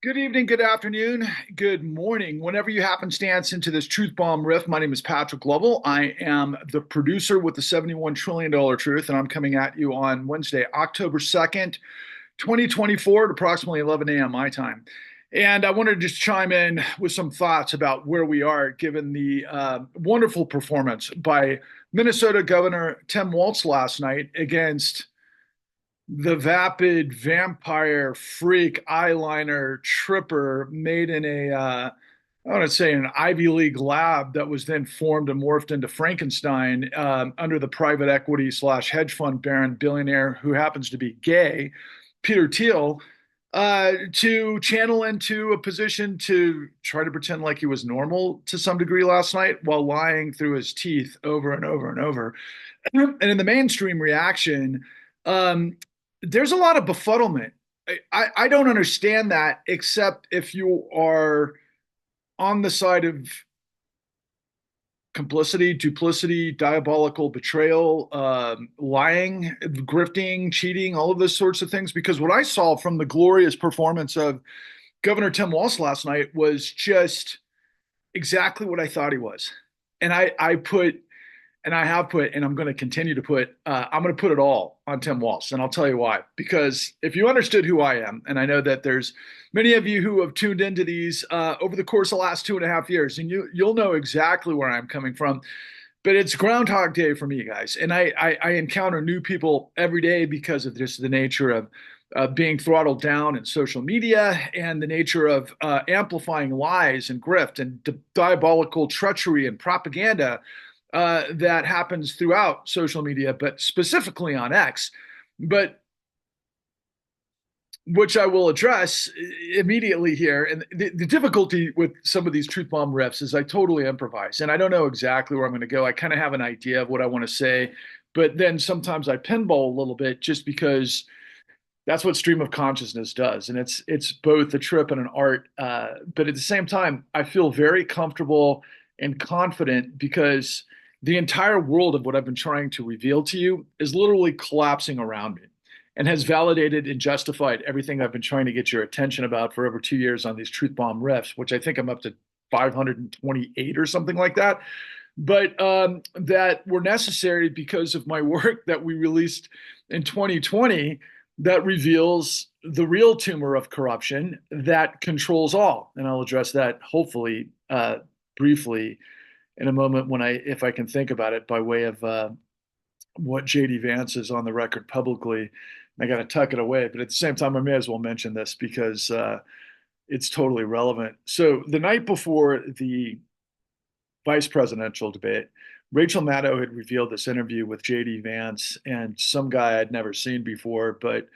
Good evening, good afternoon, good morning. Whenever you happenstance into this Truth Bomb riff, my name is Patrick Lovell. I am the producer with the $71 trillion truth, and I'm coming at you on Wednesday, October 2nd, 2024 at approximately 11 a.m. my time. And I wanted to just chime in with some thoughts about where we are given the wonderful performance by Minnesota Governor Tim Walz last night against the vapid vampire freak eyeliner tripper made in I want to say an Ivy League lab that was then formed and morphed into Frankenstein under the private equity slash hedge fund baron billionaire who happens to be gay, Peter Thiel, to channel into a position to try to pretend like he was normal to some degree last night while lying through his teeth over and over and over. And in the mainstream reaction, um, there's a lot of befuddlement. I don't understand that except if you are on the side of complicity, duplicity, diabolical betrayal, lying, grifting, cheating, all of those sorts of things. Because what I saw from the glorious performance of Governor Tim Walz last night was just exactly what I thought he was. And I put and I have put, and I'm going to continue to put, I'm going to put it all on Tim Walz. And I'll tell you why. Because if you understood who I am, and I know that there's many of you who have tuned into these over the course of the last 2.5 years, and you'll know exactly where I'm coming from. But it's Groundhog Day for me, guys. And I encounter new people every day because of just the nature of being throttled down in social media and the nature of amplifying lies and grift and diabolical treachery and propaganda that happens throughout social media, but specifically on X, but which I will address immediately here. And the difficulty with some of these truth bomb riffs is I totally improvise, and I don't know exactly where I'm going to go. I kind of have an idea of what I want to say, but then sometimes I pinball a little bit just because that's what stream of consciousness does, and it's both a trip and an art. But at the same time, I feel very comfortable and confident because the entire world of what I've been trying to reveal to you is literally collapsing around me and has validated and justified everything I've been trying to get your attention about for over 2 years on these truth bomb riffs, which I think I'm up to 528 or something like that. But that were necessary because of my work that we released in 2020 that reveals the real tumor of corruption that controls all. And I'll address that hopefully briefly in a moment when if I can think about it by way of what JD Vance is on the record publicly. I got to tuck it away, but at the same time, I may as well mention this because it's totally relevant. So the night before the vice presidential debate, Rachel Maddow had revealed this interview with JD Vance and some guy I'd never seen before, but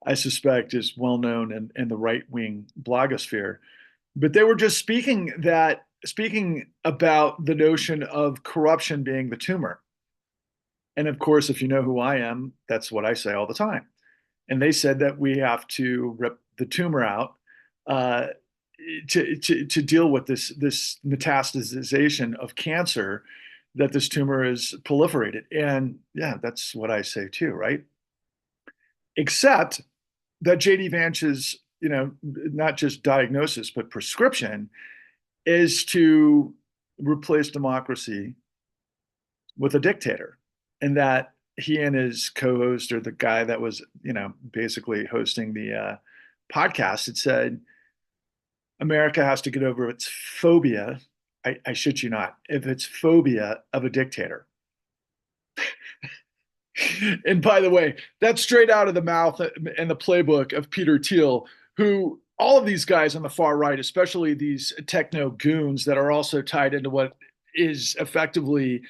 I suspect is well known in the right wing blogosphere. But they were just speaking about the notion of corruption being the tumor. And of course, if you know who I am, that's what I say all the time. And they said that we have to rip the tumor out uh, to deal with this metastasization of cancer that this tumor is proliferated. And yeah, that's what I say too, right? Except that JD Vance's, not just diagnosis but prescription is to replace democracy with a dictator, and that he and his co-host, or the guy that was, basically hosting the podcast, had said America has to get over its phobia. I shit you not, if it's phobia of a dictator. And by the way, that's straight out of the mouth and the playbook of Peter Thiel, who all of these guys on the far right, especially these techno goons that are also tied into what is effectively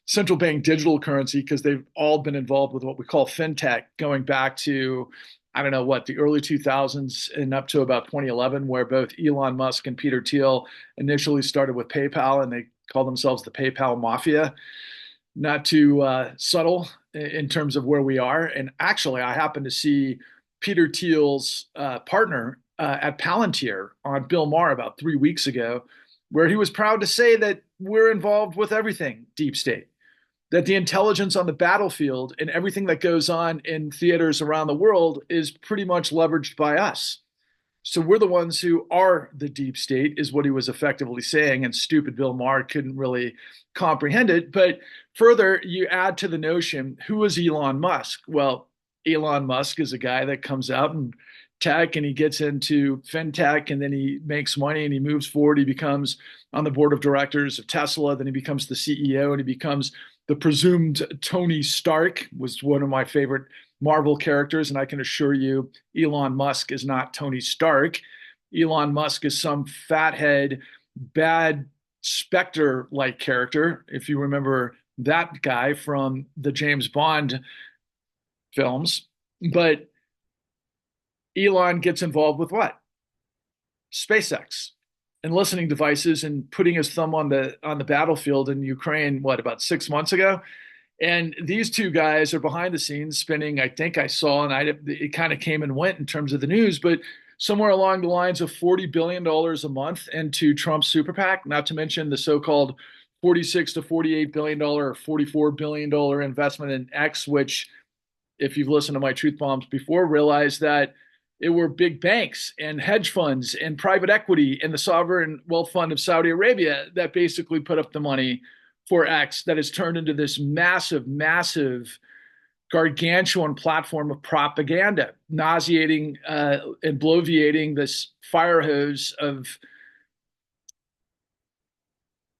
central bank digital currency, because they've all been involved with what we call fintech going back to, I don't know what, the early 2000s and up to about 2011, where both Elon Musk and Peter Thiel initially started with PayPal, and they call themselves the PayPal Mafia. Not too subtle in terms of where we are. And actually, I happened to see Peter Thiel's partner at Palantir on Bill Maher about 3 weeks ago, where he was proud to say that we're involved with everything deep state, that the intelligence on the battlefield and everything that goes on in theaters around the world is pretty much leveraged by us. So we're the ones who are the deep state, is what he was effectively saying. And stupid Bill Maher couldn't really comprehend it. But further, you add to the notion, who is Elon Musk? Well, Elon Musk is a guy that comes out and tech and he gets into fintech and then he makes money and he moves forward. He becomes on the board of directors of Tesla. Then he becomes the CEO and he becomes the presumed Tony Stark, was one of my favorite Marvel characters. And I can assure you, Elon Musk is not Tony Stark. Elon Musk is some fathead, bad Spectre like character. If you remember that guy from the James Bond films. But Elon gets involved with what? SpaceX and listening devices and putting his thumb on the battlefield in Ukraine, what, about 6 months ago? And these two guys are behind the scenes spending, I think I saw, and it kind of came and went in terms of the news, but somewhere along the lines of $40 billion a month into Trump's super PAC, not to mention the so-called 46 to $48 billion or $44 billion investment in X, which, if you've listened to my truth bombs before, realize that it were big banks and hedge funds and private equity and the sovereign wealth fund of Saudi Arabia that basically put up the money for X, that has turned into this massive, massive, gargantuan platform of propaganda, nauseating and bloviating this fire hose of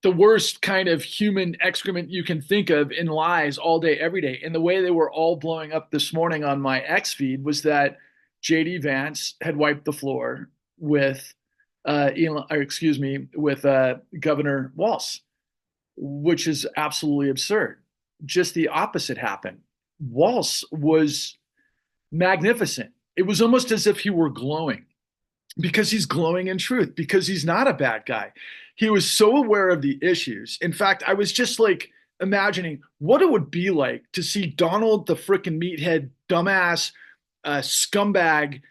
the worst kind of human excrement you can think of in lies all day, every day. And the way they were all blowing up this morning on my X feed was that JD Vance had wiped the floor with Governor Walz, which is absolutely absurd. Just the opposite happened. Walz was magnificent. It was almost as if he were glowing, because he's glowing in truth, because he's not a bad guy. He was so aware of the issues. In fact, I was just like imagining what it would be like to see Donald, the frickin' meathead, dumbass, scumbag,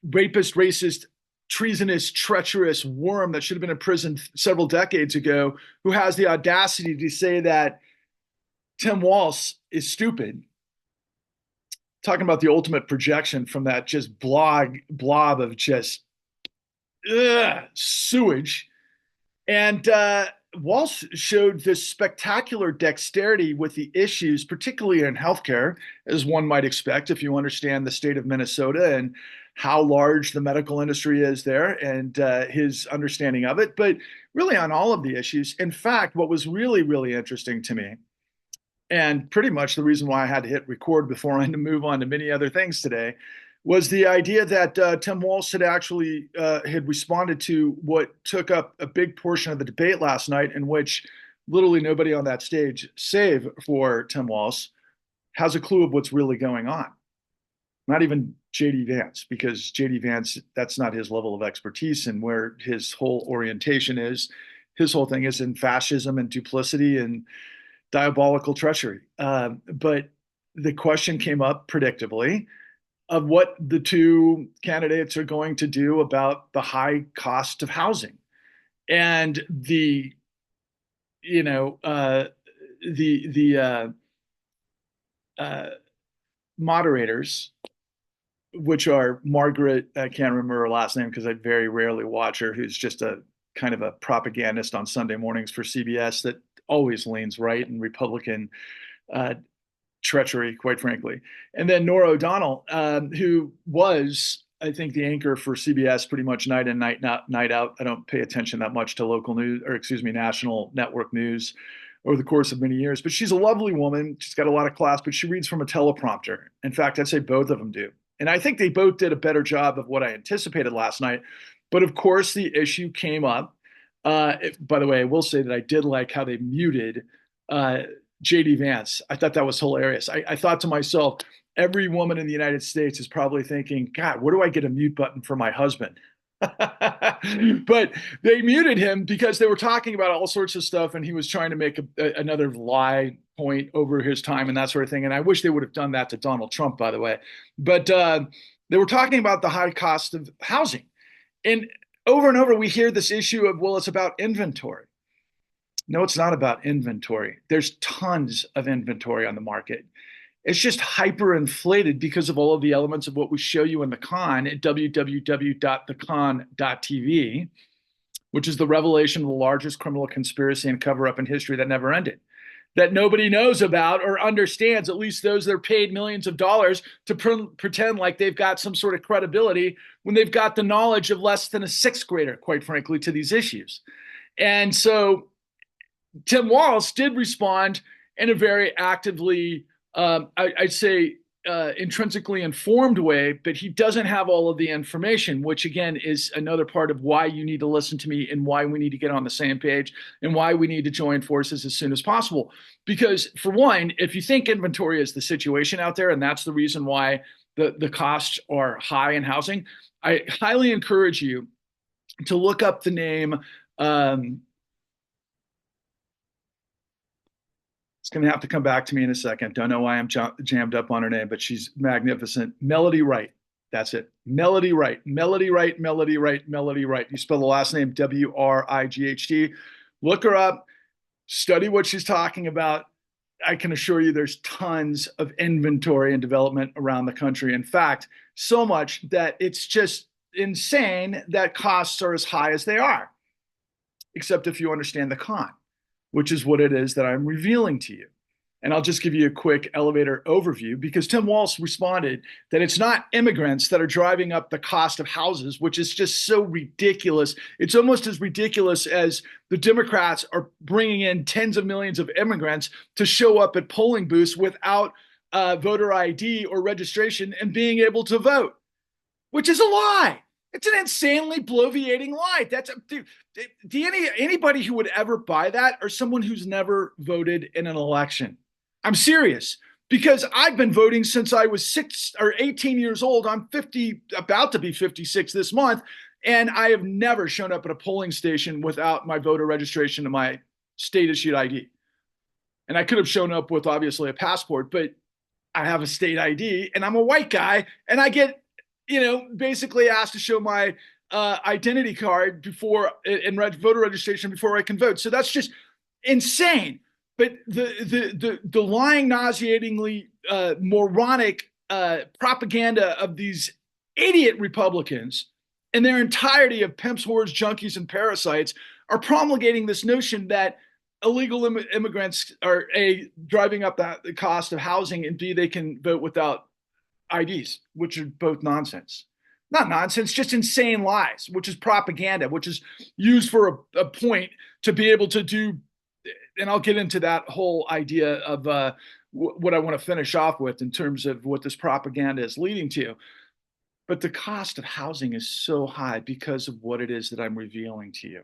rapist, racist, treasonous, treacherous worm that should have been in prison several decades ago, who has the audacity to say that Tim Walz is stupid. Talking about the ultimate projection from that just blob of just sewage. And Walz showed this spectacular dexterity with the issues, particularly in healthcare, as one might expect if you understand the state of Minnesota and how large the medical industry is there, and his understanding of it, but really on all of the issues. In fact, what was really, really interesting to me, and pretty much the reason why I had to hit record before I had to move on to many other things today, was the idea that Tim Walz had actually had responded to what took up a big portion of the debate last night, in which literally nobody on that stage, save for Tim Walz, has a clue of what's really going on. Not even JD Vance, because JD Vance, that's not his level of expertise, and where his whole orientation is. His whole thing is in fascism and duplicity and diabolical treachery. But the question came up predictably of what the two candidates are going to do about the high cost of housing. And the, you know, the moderators, which are Margaret, I can't remember her last name because I very rarely watch her, who's just a kind of a propagandist on Sunday mornings for CBS that always leans right and Republican treachery, quite frankly. And then Nora O'Donnell, who was, I think, the anchor for CBS pretty much night in, night out. I don't pay attention that much to local news, or excuse me, national network news over the course of many years. But she's a lovely woman. She's got a lot of class, but she reads from a teleprompter. In fact, I'd say both of them do. And I think they both did a better job of what I anticipated last night. But of course, the issue came up. By the way, I will say that I did like how they muted JD Vance. I thought that was hilarious. I thought to myself, every woman in the United States is probably thinking, God, where do I get a mute button for my husband? But they muted him because they were talking about all sorts of stuff, and he was trying to make another lie point over his time and that sort of thing. And I wish they would have done that to Donald Trump, by the way. But they were talking about the high cost of housing. And over, we hear this issue of, well, it's about inventory. No, it's not about inventory. There's tons of inventory on the market. It's just hyperinflated because of all of the elements of what we show you in the con at www.thecon.tv, which is the revelation of the largest criminal conspiracy and cover up in history that never ended, that nobody knows about or understands, at least those that are paid millions of dollars to pretend like they've got some sort of credibility when they've got the knowledge of less than a sixth grader, quite frankly, to these issues. And so Tim Walz did respond in a very actively, I'd say, intrinsically informed way, but he doesn't have all of the information, which again is another part of why you need to listen to me and why we need to get on the same page and why we need to join forces as soon as possible. Because for one, if you think inventory is the situation out there and that's the reason why the costs are high in housing, I highly encourage you to look up the name. It's going to have to come back to me in a second. Don't know why I'm jammed up on her name, but she's magnificent. Melody Wright. That's it. Melody Wright. Melody Wright. Melody Wright. Melody Wright. You spell the last name Wright. Look her up. Study what she's talking about. I can assure you there's tons of inventory and development around the country. In fact, so much that it's just insane that costs are as high as they are, except if you understand the con, which is what it is that I'm revealing to you. And I'll just give you a quick elevator overview because Tim Walz responded that it's not immigrants that are driving up the cost of houses, which is just so ridiculous. It's almost as ridiculous as the Democrats are bringing in tens of millions of immigrants to show up at polling booths without voter ID or registration and being able to vote, which is a lie. It's an insanely bloviating lie. That's dude. Anybody who would ever buy that or someone who's never voted in an election. I'm serious because I've been voting since I was 6 or 18 years old. I'm 50, about to be 56 this month, and I have never shown up at a polling station without my voter registration and my state issued ID. And I could have shown up with obviously a passport, but I have a state ID and I'm a white guy and I get basically asked to show my identity card before and voter registration before I can vote. So that's just insane. But the lying, nauseatingly moronic propaganda of these idiot Republicans and their entirety of pimps, whores, junkies, and parasites are promulgating this notion that illegal immigrants are A, driving up the cost of housing, and B, they can vote without IDs, which are both nonsense. Not nonsense, just insane lies, which is propaganda, which is used for a point to be able to do. And I'll get into that whole idea of what I want to finish off with in terms of what this propaganda is leading to. But the cost of housing is so high because of what it is that I'm revealing to you.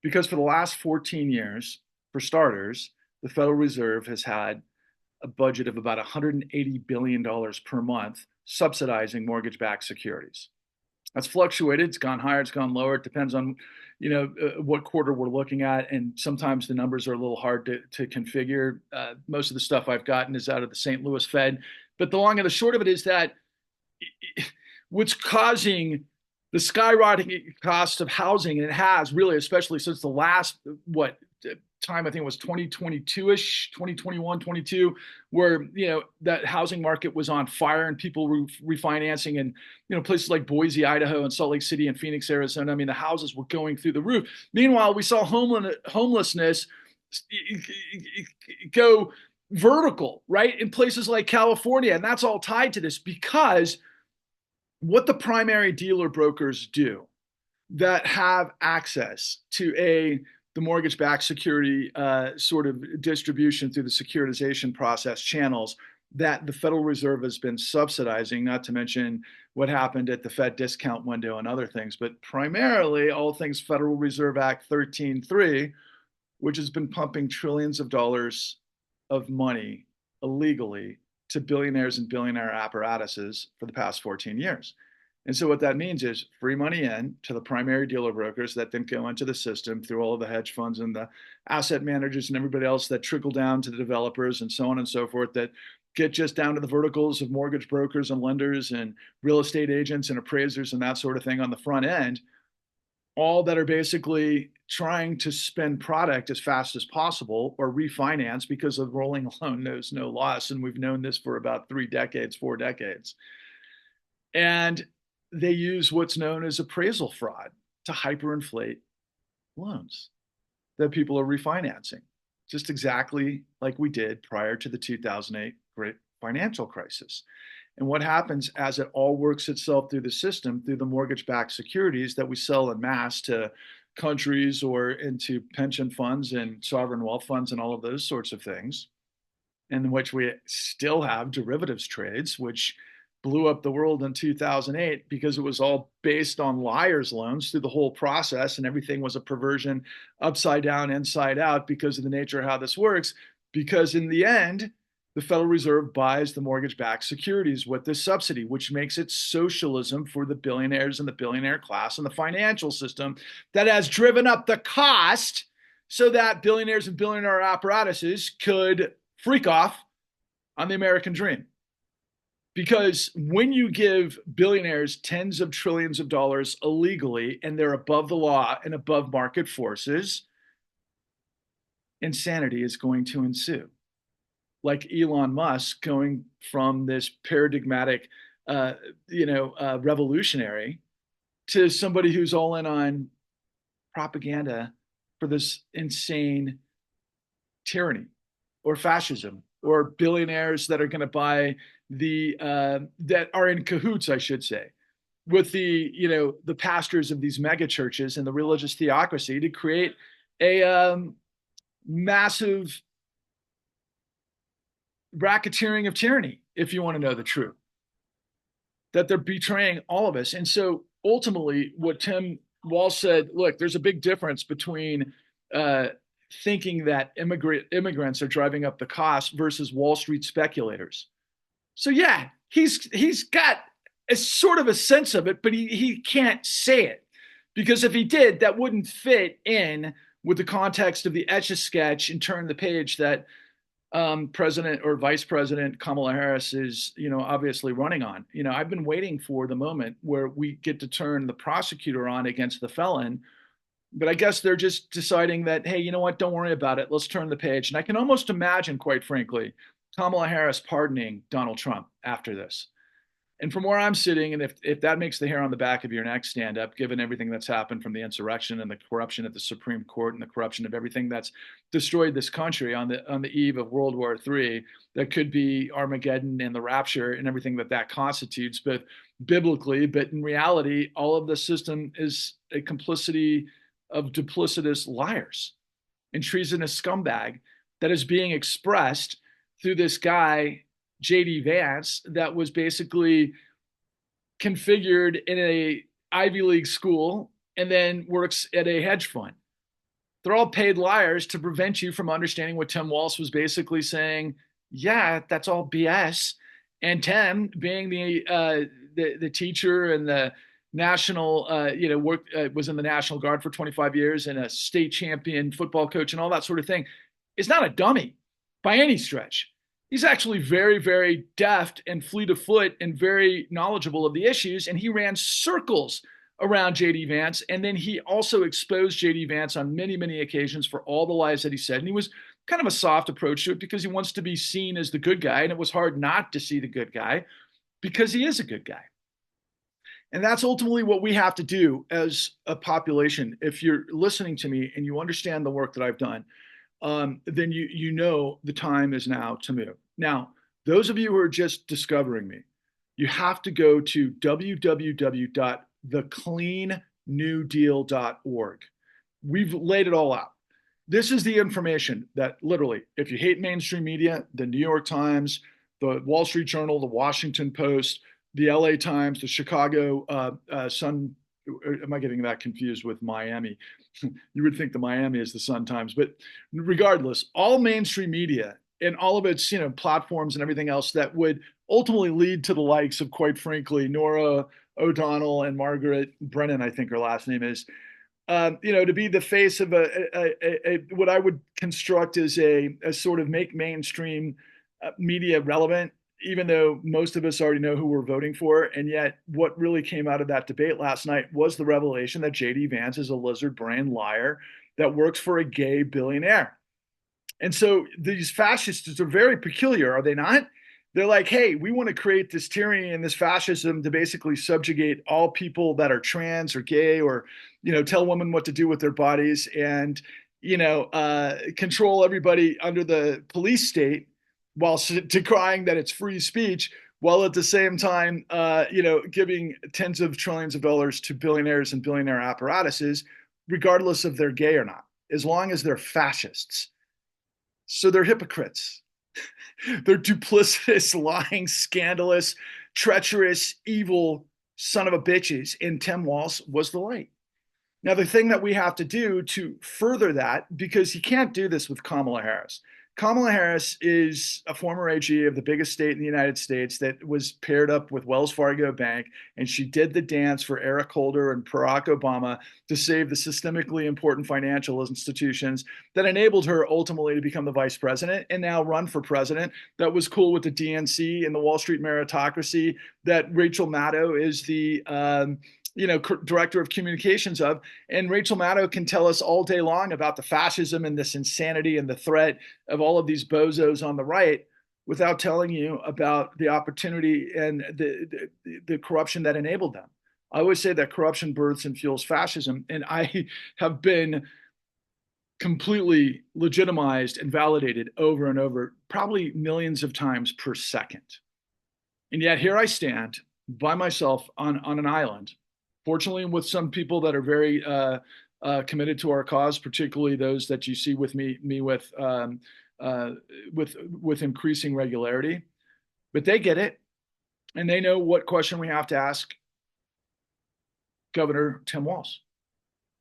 Because for the last 14 years, for starters, the Federal Reserve has had a budget of about $180 billion per month subsidizing mortgage-backed securities. That's fluctuated. It's gone higher. It's gone lower. It depends on, what quarter we're looking at. And sometimes the numbers are a little hard to configure. Most of the stuff I've gotten is out of the St. Louis Fed. But the long and the short of it is that what's causing the skyrocketing cost of housing, and it has really, especially since the last, time, I think it was 2022-ish, 2021, 22, where, that housing market was on fire and people were refinancing and, places like Boise, Idaho, and Salt Lake City and Phoenix, Arizona. I mean, the houses were going through the roof. Meanwhile, we saw homelessness go vertical, right? In places like California. And that's all tied to this because what the primary dealer brokers do that have access to the mortgage-backed security sort of distribution through the securitization process channels that the Federal Reserve has been subsidizing, not to mention what happened at the Fed discount window and other things, but primarily all things Federal Reserve Act 13.3, which has been pumping trillions of dollars of money illegally to billionaires and billionaire apparatuses for the past 14 years. And so what that means is free money in to the primary dealer brokers that then go into the system through all of the hedge funds and the asset managers and everybody else that trickle down to the developers and so on and so forth that get just down to the verticals of mortgage brokers and lenders and real estate agents and appraisers and that sort of thing on the front end. all that are basically trying to spend product as fast as possible or refinance because a rolling loan knows no loss. And we've known this for about 3 decades, 4 decades. And they use what's known as appraisal fraud to hyperinflate loans that people are refinancing, just exactly like we did prior to the 2008 great financial crisis. And what happens as it all works itself through the system, through the mortgage backed securities that we sell en masse to countries or into pension funds and sovereign wealth funds and all of those sorts of things, in which we still have derivatives trades, which blew up the world in 2008 because it was all based on liars' loans through the whole process, and everything was a perversion upside down, inside out, because of the nature of how this works. Because in the end, the Federal Reserve buys the mortgage-backed securities with this subsidy, which makes it socialism for the billionaires and the billionaire class and the financial system that has driven up the cost so that billionaires and billionaire apparatuses could freak off on the American dream. Because when you give billionaires tens of trillions of dollars illegally and they're above the law and above market forces, insanity is going to ensue. Like Elon Musk going from this paradigmatic, revolutionary to somebody who's all in on propaganda for this insane tyranny or fascism, or billionaires that are going to buy that are in cahoots, I should say, with the pastors of these mega churches and the religious theocracy to create a massive racketeering of tyranny, if you want to know the truth, that they're betraying all of us. And so ultimately, what Tim Walz said, look, there's a big difference between thinking that immigrants are driving up the cost versus Wall Street speculators. So yeah, he's got a sort of a sense of it, but he can't say it, because if he did, that wouldn't fit in with the context of the Etch-a-Sketch and turn the page that President or Vice President Kamala Harris is, obviously running on. I've been waiting for the moment where we get to turn the prosecutor on against the felon, but I guess they're just deciding that, hey, you know what? Don't worry about it. Let's turn the page. And I can almost imagine, quite frankly, Kamala Harris pardoning Donald Trump after this. And from where I'm sitting, and if that makes the hair on the back of your neck stand up, given everything that's happened from the insurrection and the corruption at the Supreme Court and the corruption of everything that's destroyed this country on the eve of World War III, that could be Armageddon and the rapture and everything that constitutes, both biblically, but in reality, all of the system is a complicity of duplicitous liars and treasonous scumbag that is being expressed through this guy, JD Vance, that was basically configured in a Ivy League school and then works at a hedge fund. They're all paid liars to prevent you from understanding what Tim Walz was basically saying. Yeah, that's all BS. And Tim, being the teacher and the national, was in the National Guard for 25 years and a state champion football coach and all that sort of thing, is not a dummy by any stretch. He's actually very, very deft and fleet of foot and very knowledgeable of the issues. And he ran circles around JD Vance. And then he also exposed JD Vance on many, many occasions for all the lies that he said. And he was kind of a soft approach to it because he wants to be seen as the good guy. And it was hard not to see the good guy because he is a good guy. And that's ultimately what we have to do as a population. If you're listening to me and you understand the work that I've done, then you know the time is now to move. Now, those of you who are just discovering me, you have to go to www.thecleannewdeal.org. We've laid it all out. This is the information that literally, if you hate mainstream media, the New York Times, the Wall Street Journal, the Washington Post, the LA Times, the Chicago Sun, am I getting that confused with Miami? You would think the Miami is the Sun Times, but regardless, all mainstream media and all of its platforms and everything else that would ultimately lead to the likes of, quite frankly, Nora O'Donnell and Margaret Brennan, I think her last name is, to be the face of what I would construct as a sort of make mainstream media relevant even though most of us already know who we're voting for. And yet, what really came out of that debate last night was the revelation that JD Vance is a lizard brain liar that works for a gay billionaire. And so these fascists are very peculiar, are they not? They're like, hey, we want to create this tyranny and this fascism to basically subjugate all people that are trans or gay or, tell women what to do with their bodies and, control everybody under the police state while decrying that it's free speech, while at the same time, giving tens of trillions of dollars to billionaires and billionaire apparatuses, regardless if they're gay or not, as long as they're fascists. So they're hypocrites. They're duplicitous, lying, scandalous, treacherous, evil son of a bitches. And Tim Walz was the light. Now, the thing that we have to do to further that, because you can't do this with Kamala Harris. Kamala Harris is a former AG of the biggest state in the United States that was paired up with Wells Fargo Bank, and she did the dance for Eric Holder and Barack Obama to save the systemically important financial institutions that enabled her ultimately to become the vice president and now run for president. That was cool with the DNC and the Wall Street meritocracy that Rachel Maddow is the director of communications of. And Rachel Maddow can tell us all day long about the fascism and this insanity and the threat of all of these bozos on the right without telling you about the opportunity and the corruption that enabled them. I always say that corruption births and fuels fascism. And I have been completely legitimized and validated over and over, probably millions of times per second. And yet here I stand by myself on an island, fortunately with some people that are very committed to our cause, particularly those that you see with me with increasing regularity. But they get it, and they know what question we have to ask Governor Tim Walz.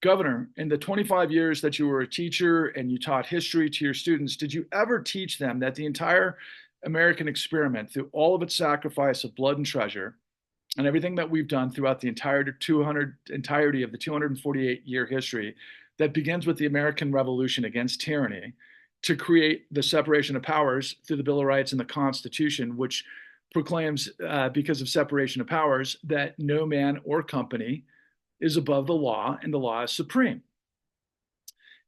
Governor, in the 25 years that you were a teacher and you taught history to your students, did you ever teach them that the entire American experiment, through all of its sacrifice of blood and treasure, and everything that we've done throughout the entirety of the 248-year history that begins with the American Revolution against tyranny to create the separation of powers through the Bill of Rights and the Constitution, which proclaims, because of separation of powers, that no man or company is above the law and the law is supreme.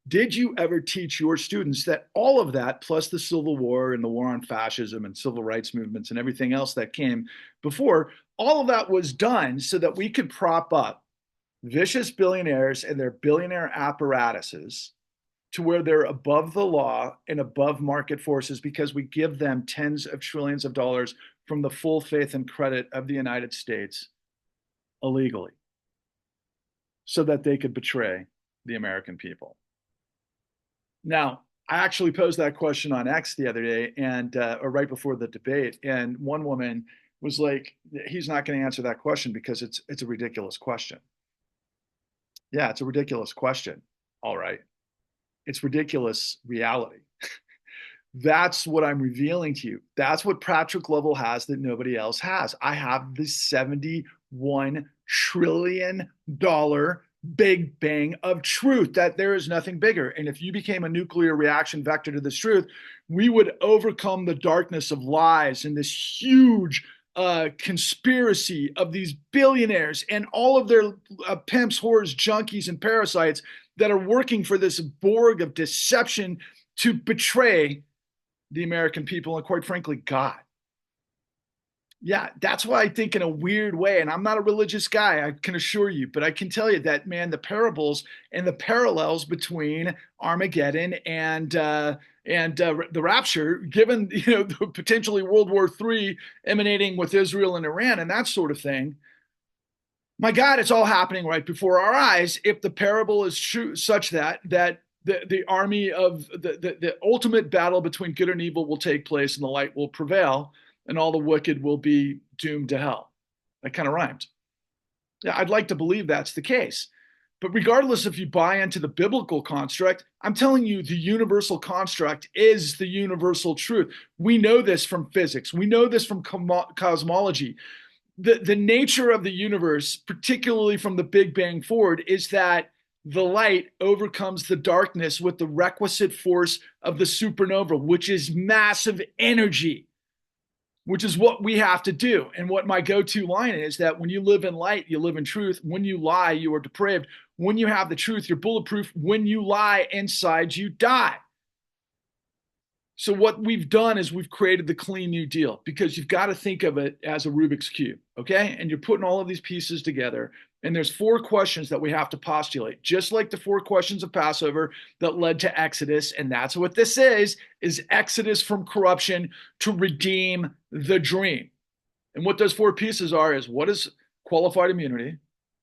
Did you ever teach your students that all of that, plus the Civil War and the war on fascism and civil rights movements and everything else that came before, all of that was done so that we could prop up vicious billionaires and their billionaire apparatuses to where they're above the law and above market forces because we give them tens of trillions of dollars from the full faith and credit of the United States illegally so that they could betray the American people? Now, I actually posed that question on X the other day, or right before the debate, and one woman was like, "He's not going to answer that question because it's a ridiculous question." Yeah, it's a ridiculous question. All right, it's ridiculous reality. That's what I'm revealing to you. That's what Patrick Lovell has that nobody else has. I have the $71 trillion big bang of truth, that there is nothing bigger. And if you became a nuclear reaction vector to this truth, we would overcome the darkness of lies and this huge conspiracy of these billionaires and all of their pimps, whores, junkies, and parasites that are working for this Borg of deception to betray the American people and, quite frankly, God. Yeah, that's why I think in a weird way, and I'm not a religious guy, I can assure you, but I can tell you that, man, the parables and the parallels between Armageddon and the rapture, given potentially World War III emanating with Israel and Iran and that sort of thing, my God, it's all happening right before our eyes. If the parable is true, such that the army of the ultimate battle between good and evil will take place and the light will prevail, and all the wicked will be doomed to hell. That kind of rhymed. Yeah, I'd like to believe that's the case. But regardless if you buy into the biblical construct, I'm telling you the universal construct is the universal truth. We know this from physics. We know this from cosmology. The nature of the universe, particularly from the Big Bang forward, is that the light overcomes the darkness with the requisite force of the supernova, which is massive energy. which is what we have to do. And what my go-to line is that when you live in light, you live in truth. When you lie, you are depraved. When you have the truth, you're bulletproof. When you lie, inside you die. So what we've done is we've created the clean new deal, because you've got to think of it as a Rubik's cube, okay? And you're putting all of these pieces together, and there's four questions that we have to postulate, just like the four questions of Passover that led to Exodus. And that's what this is Exodus from corruption to redeem the dream. And what those four pieces are is, what is qualified immunity?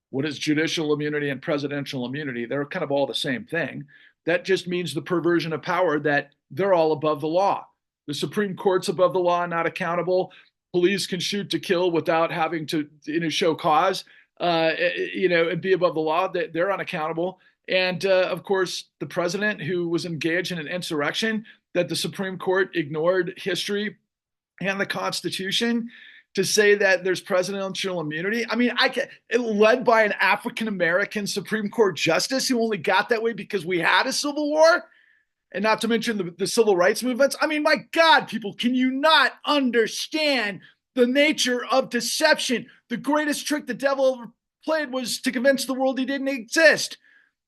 What is judicial immunity and presidential immunity? They're kind of all the same thing. That just means the perversion of power, that they're all above the law. The Supreme Court's above the law, not accountable. Police can shoot to kill without having to, show cause, and be above the law. They're unaccountable. And of course, the president, who was engaged in an insurrection that the Supreme Court ignored history and the Constitution to say that there's presidential immunity. I mean, led by an African-American Supreme Court justice who only got that way because we had a civil war, and not to mention the civil rights movements. I mean, my God, people, can you not understand the nature of deception? The greatest trick the devil ever played was to convince the world he didn't exist.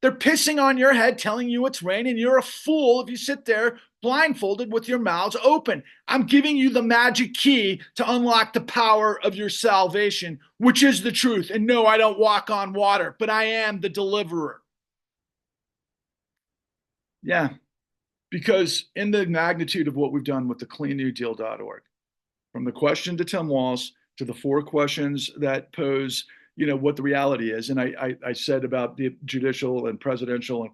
They're pissing on your head, telling you it's rain, and you're a fool if you sit there blindfolded with your mouths open. I'm giving you the magic key to unlock the power of your salvation, which is the truth. And no, I don't walk on water, but I am the deliverer. Yeah, because in the magnitude of what we've done with the cleannewdeal.org, from the question to Tim Walz to the four questions that pose, what the reality is. And I said about the judicial and presidential and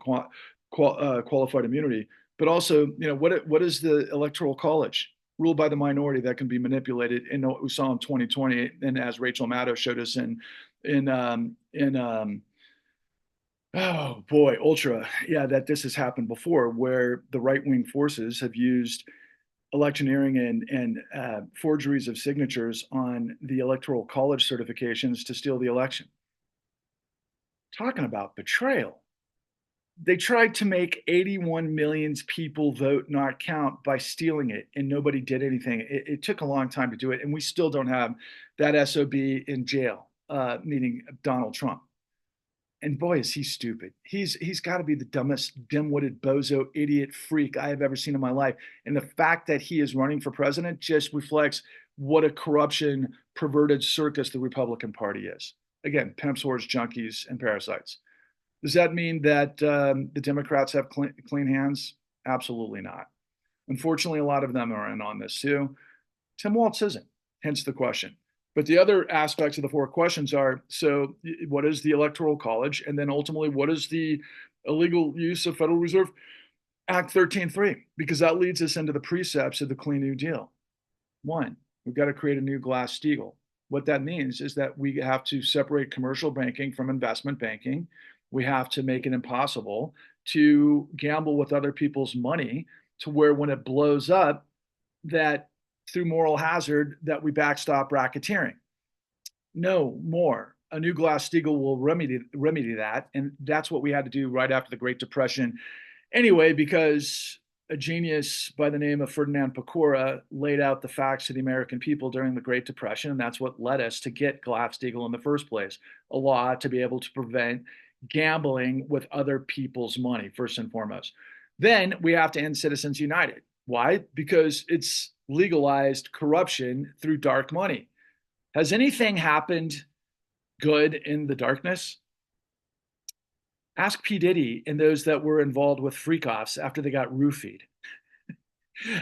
qualified immunity, but also, what is the electoral college? Ruled by the minority that can be manipulated. And what we saw in 2020, and as Rachel Maddow showed us oh boy, Ultra, yeah, that this has happened before, where the right-wing forces have used electioneering and forgeries of signatures on the electoral college certifications to steal the election. Talking about betrayal. They tried to make 81 million people vote not count by stealing it, and nobody did anything. It took a long time to do it, and we still don't have that SOB in jail, meaning Donald Trump. And boy, is he stupid. He's got to be the dumbest, dim-witted, bozo, idiot freak I have ever seen in my life. And the fact that he is running for president just reflects what a corruption, perverted circus the Republican Party is. Again, pimps, whores, junkies, and parasites. Does that mean that the Democrats have clean hands? Absolutely not. Unfortunately, a lot of them are in on this too. Tim Walz isn't, hence the question. But the other aspects of the four questions are, so what is the Electoral College? And then ultimately, what is the illegal use of Federal Reserve Act 13.3? Because that leads us into the precepts of the Clean New Deal. One, we've got to create a new Glass-Steagall. What that means is that we have to separate commercial banking from investment banking. We have to make it impossible to gamble with other people's money, to where when it blows up, that through moral hazard, that we backstop racketeering. No more. A new Glass-Steagall will remedy that. And that's what we had to do right after the Great Depression. Anyway, because a genius by the name of Ferdinand Pecora laid out the facts to the American people during the Great Depression. And that's what led us to get Glass-Steagall in the first place. A law to be able to prevent gambling with other people's money, first and foremost. Then we have to end Citizens United. Why? Because it's legalized corruption through dark money. Has anything happened good in the darkness? Ask P. Diddy and those that were involved with freak-offs after they got roofied.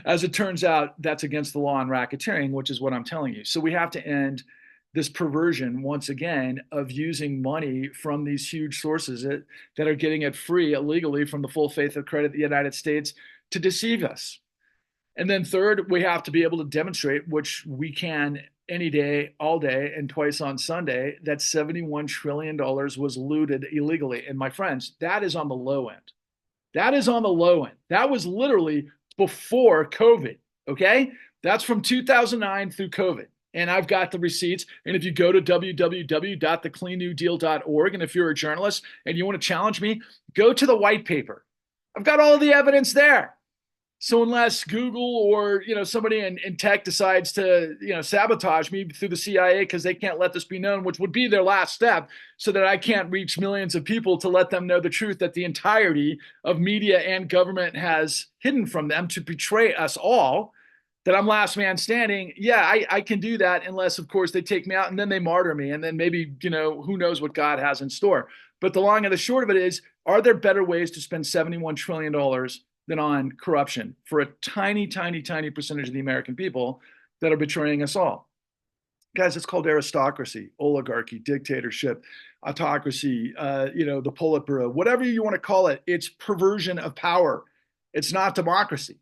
As it turns out, that's against the law on racketeering, which is what I'm telling you. So we have to end this perversion, once again, of using money from these huge sources that are getting it free illegally from the full faith of credit of the United States to deceive us. And then third, we have to be able to demonstrate, which we can any day, all day, and twice on Sunday, that $71 trillion was looted illegally. And my friends, that is on the low end. That is on the low end. That was literally before COVID, okay? That's from 2009 through COVID. And I've got the receipts. And if you go to www.thecleannewdeal.org, and if you're a journalist and you want to challenge me, go to the white paper. I've got all of the evidence there. So unless Google or somebody in tech decides to sabotage me through the CIA because they can't let this be known, which would be their last step, so that I can't reach millions of people to let them know the truth that the entirety of media and government has hidden from them to betray us all, that I'm last man standing. Yeah, I can do that unless, of course, they take me out and then they martyr me, and then maybe who knows what God has in store. But the long and the short of it is, are there better ways to spend $71 trillion than on corruption for a tiny, tiny, tiny percentage of the American people that are betraying us all? Guys, it's called aristocracy, oligarchy, dictatorship, autocracy, the Politburo, whatever you want to call it. It's perversion of power. It's not democracy.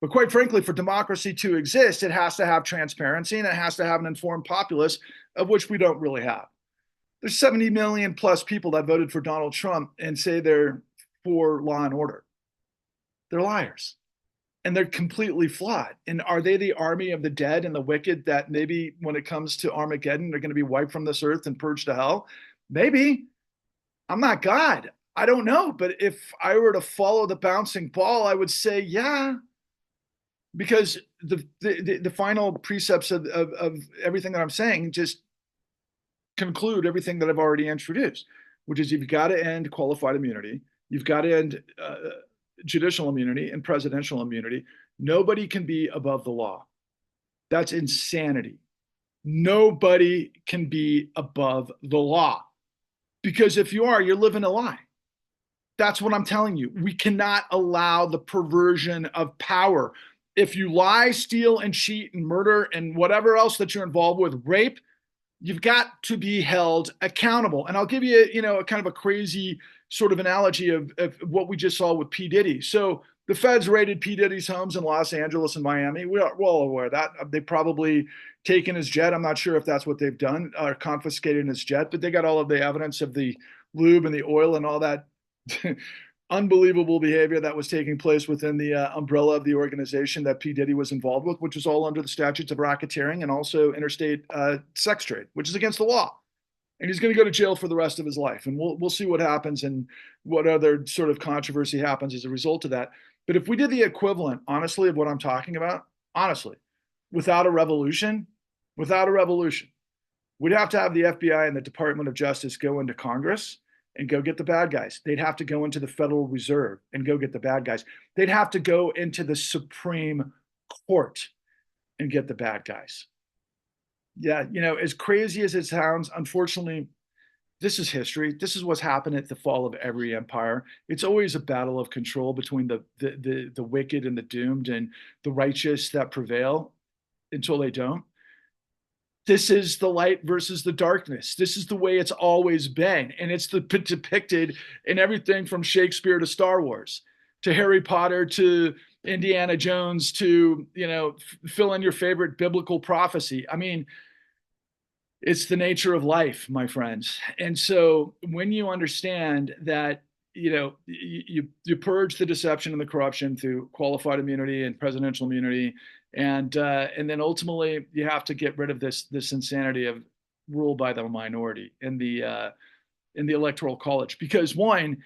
But quite frankly, for democracy to exist, it has to have transparency and it has to have an informed populace, of which we don't really have. There's 70 million plus people that voted for Donald Trump and say they're for law and order. They're liars. And they're completely flawed. And are they the army of the dead and the wicked that maybe when it comes to Armageddon, they're going to be wiped from this earth and purged to hell? Maybe. I'm not God. I don't know. But if I were to follow the bouncing ball, I would say, yeah, because the final precepts of everything that I'm saying just conclude everything that I've already introduced, which is you've got to end qualified immunity. You've got to end judicial immunity and presidential immunity. Nobody can be above the law. That's insanity. Nobody can be above the law. Because if you are, you're living a lie. That's what I'm telling you. We cannot allow the perversion of power. If you lie, steal, and cheat, and murder, and whatever else that you're involved with, rape, you've got to be held accountable. And I'll give you, a kind of a crazy sort of analogy of what we just saw with P. Diddy. So the feds raided P. Diddy's homes in Los Angeles and Miami. We're all aware of that. They probably taken his jet. I'm not sure if that's what they've done, or confiscated his jet, but they got all of the evidence of the lube and the oil and all that unbelievable behavior that was taking place within the umbrella of the organization that P. Diddy was involved with, which was all under the statutes of racketeering and also interstate sex trade, which is against the law. And he's going to go to jail for the rest of his life. And we'll see what happens and what other sort of controversy happens as a result of that. But if we did the equivalent, honestly, of what I'm talking about, honestly, without a revolution, we'd have to have the FBI and the Department of Justice go into Congress and go get the bad guys. They'd have to go into the Federal Reserve and go get the bad guys. They'd have to go into the Supreme Court and get the bad guys. Yeah, as crazy as it sounds, unfortunately, this is history. This is what's happened at the fall of every empire. It's always a battle of control between the wicked and the doomed and the righteous that prevail until they don't. This is the light versus the darkness. This is the way it's always been. And it's depicted in everything from Shakespeare to Star Wars, to Harry Potter, to Indiana Jones, to, fill in your favorite biblical prophecy. I mean, it's the nature of life, my friends. And so when you understand that, you purge the deception and the corruption through qualified immunity and presidential immunity, and then ultimately you have to get rid of this insanity of rule by the minority in the electoral college, because one,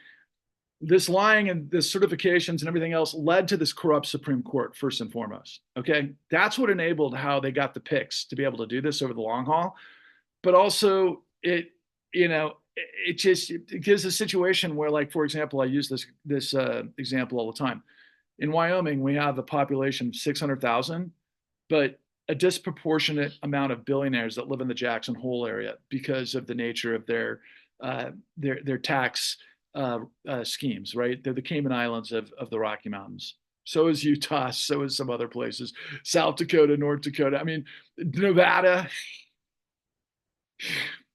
this lying and the certifications and everything else led to this corrupt Supreme Court first and foremost. Okay, that's what enabled how they got the picks to be able to do this over the long haul. But also it gives a situation where, like, for example, I use this example all the time. In Wyoming, we have a population of 600,000, but a disproportionate amount of billionaires that live in the Jackson Hole area because of the nature of their tax schemes. Right, they're the Cayman Islands of the Rocky Mountains. So is Utah. So is some other places. South Dakota, North Dakota. I mean, Nevada.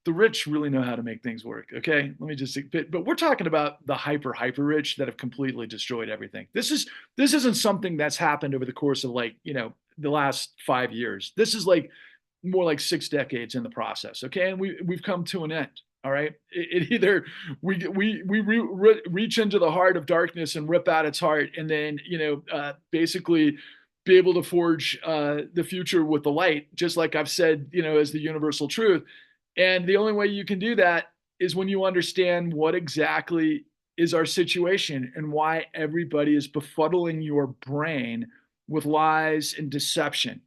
The rich really know how to make things work. Okay, let me just. But we're talking about the hyper rich that have completely destroyed everything. This isn't something that's happened over the course of, like, the last 5 years. This is like more like 6 decades in the process. Okay, and we've come to an end. All right, it either we reach into the heart of darkness and rip out its heart, and then basically be able to forge the future with the light, just like I've said, as the universal truth. And the only way you can do that is when you understand what exactly is our situation and why everybody is befuddling your brain with lies and deception.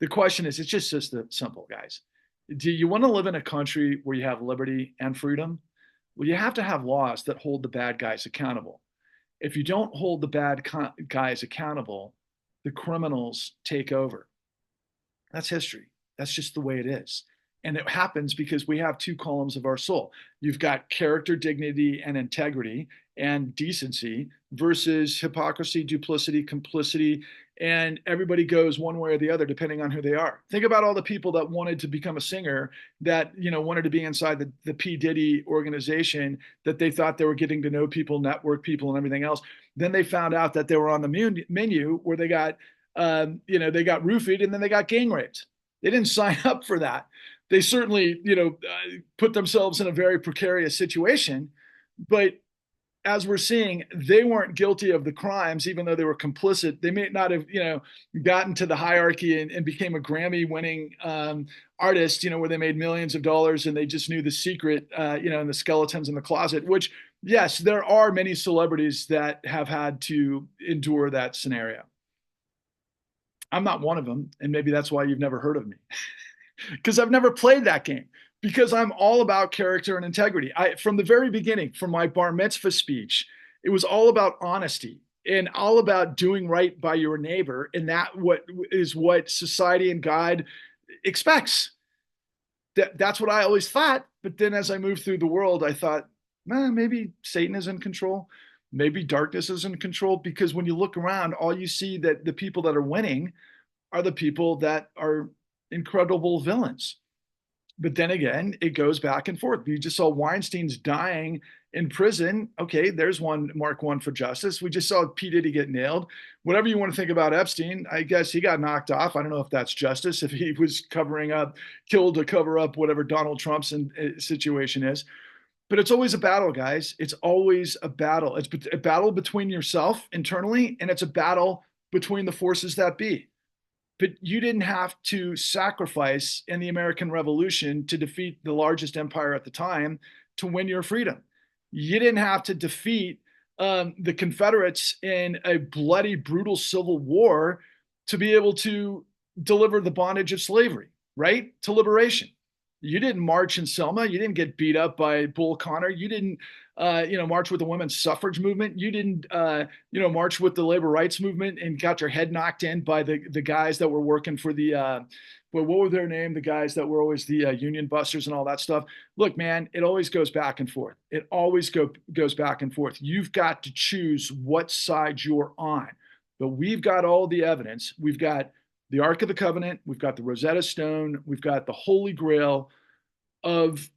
The question is, it's just simple, guys. Do you want to live in a country where you have liberty and freedom? Well, you have to have laws that hold the bad guys accountable. If you don't hold the guys accountable, the criminals take over. That's history. That's just the way it is. And it happens because we have two columns of our soul. You've got character, dignity, and integrity and decency versus hypocrisy, duplicity, complicity, and everybody goes one way or the other depending on who they are. Think about all the people that wanted to become a singer that, wanted to be inside the P. Diddy organization, that they thought they were getting to know people, network people, and everything else. Then they found out that they were on the menu where they got they got roofied and then they got gang raped. They didn't sign up for that. They certainly, put themselves in a very precarious situation. But as we're seeing, they weren't guilty of the crimes, even though they were complicit. They may not have, gotten to the hierarchy and became a Grammy-winning artist, where they made millions of dollars and they just knew the secret, and the skeletons in the closet. Which, yes, there are many celebrities that have had to endure that scenario. I'm not one of them, and maybe that's why you've never heard of me, because I've never played that game. Because I'm all about character and integrity. From the very beginning, from my bar mitzvah speech, it was all about honesty and all about doing right by your neighbor, and what society and God expects. That's what I always thought. But then, as I moved through the world, I thought, maybe Satan is in control. Maybe darkness is in control, because when you look around, all you see that the people that are winning are the people that are incredible villains. But then again, it goes back and forth. You just saw Weinstein's dying in prison. Okay, there's one Mark one for justice. We just saw P. Diddy get nailed. Whatever you want to think about Epstein, I guess he got knocked off. I don't know if that's justice, if he was killed to cover up whatever Donald Trump's situation is. But it's always a battle, guys. It's always a battle. It's a battle between yourself internally, and it's a battle between the forces that be. But you didn't have to sacrifice in the American Revolution to defeat the largest empire at the time to win your freedom. You didn't have to defeat the Confederates in a bloody, brutal civil war to be able to deliver the bondage of slavery, right? To liberation. You didn't march in Selma. You didn't get beat up by Bull Connor. You didn't, march with the women's suffrage movement. You didn't, march with the labor rights movement and got your head knocked in by the guys that were working for the, what were their name? The guys that were always the union busters and all that stuff. Look, man, it always goes back and forth. It always goes back and forth. You've got to choose what side you're on. But we've got all the evidence. We've got the Ark of the Covenant. We've got the Rosetta Stone. We've got the Holy Grail of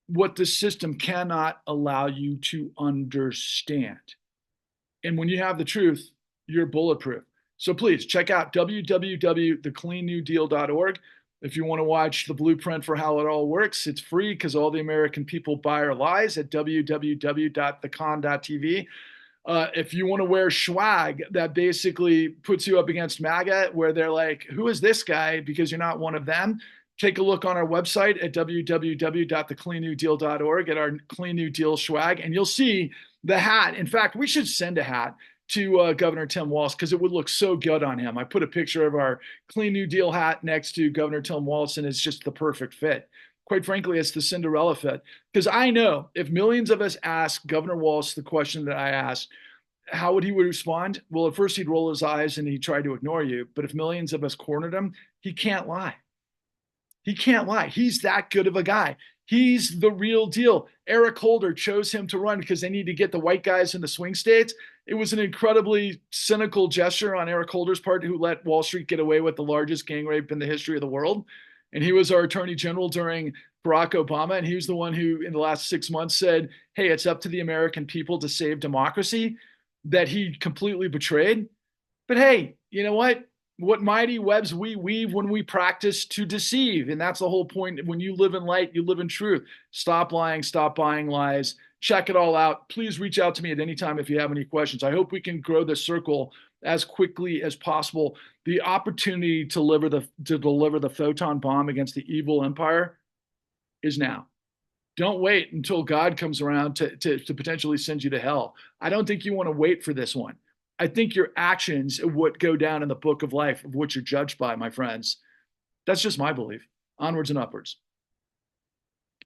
what the system cannot allow you to understand. And when you have the truth, you're bulletproof. So please check out www.thecleannewdeal.org. If you want to watch the blueprint for how it all works, it's free because all the American people buy our lies at www.thecon.tv. If you want to wear swag that basically puts you up against MAGA, where they're like, who is this guy? Because you're not one of them. Take a look on our website at www.thecleannewdeal.org at our Clean New Deal swag, and you'll see the hat. In fact, we should send a hat to Governor Tim Walz because it would look so good on him. I put a picture of our Clean New Deal hat next to Governor Tim Walz, and it's just the perfect fit. Quite frankly, it's the Cinderella fit. Because I know if millions of us ask Governor Walz the question that I asked, how would he respond? Well, at first he'd roll his eyes and he'd try to ignore you. But if millions of us cornered him, he can't lie. He can't lie. He's that good of a guy. He's the real deal. Eric Holder chose him to run because they need to get the white guys in the swing states. It was an incredibly cynical gesture on Eric Holder's part, who let Wall Street get away with the largest gang rape in the history of the world. And he was our attorney general during Barack Obama. And he was the one who, in the last 6 months, said, hey, it's up to the American people to save democracy, that he completely betrayed. But hey, you know what? What mighty webs we weave when we practice to deceive. And that's the whole point. When you live in light, you live in truth. Stop lying, stop buying lies. Check it all out. Please reach out to me at any time if you have any questions. I hope we can grow this circle as quickly as possible. The opportunity to deliver the photon bomb against the evil empire is now. Don't wait until God comes around to potentially send you to hell. I don't think you want to wait for this one. I think your actions are what go down in the book of life, of what you're judged by, my friends. That's just my belief. Onwards and upwards.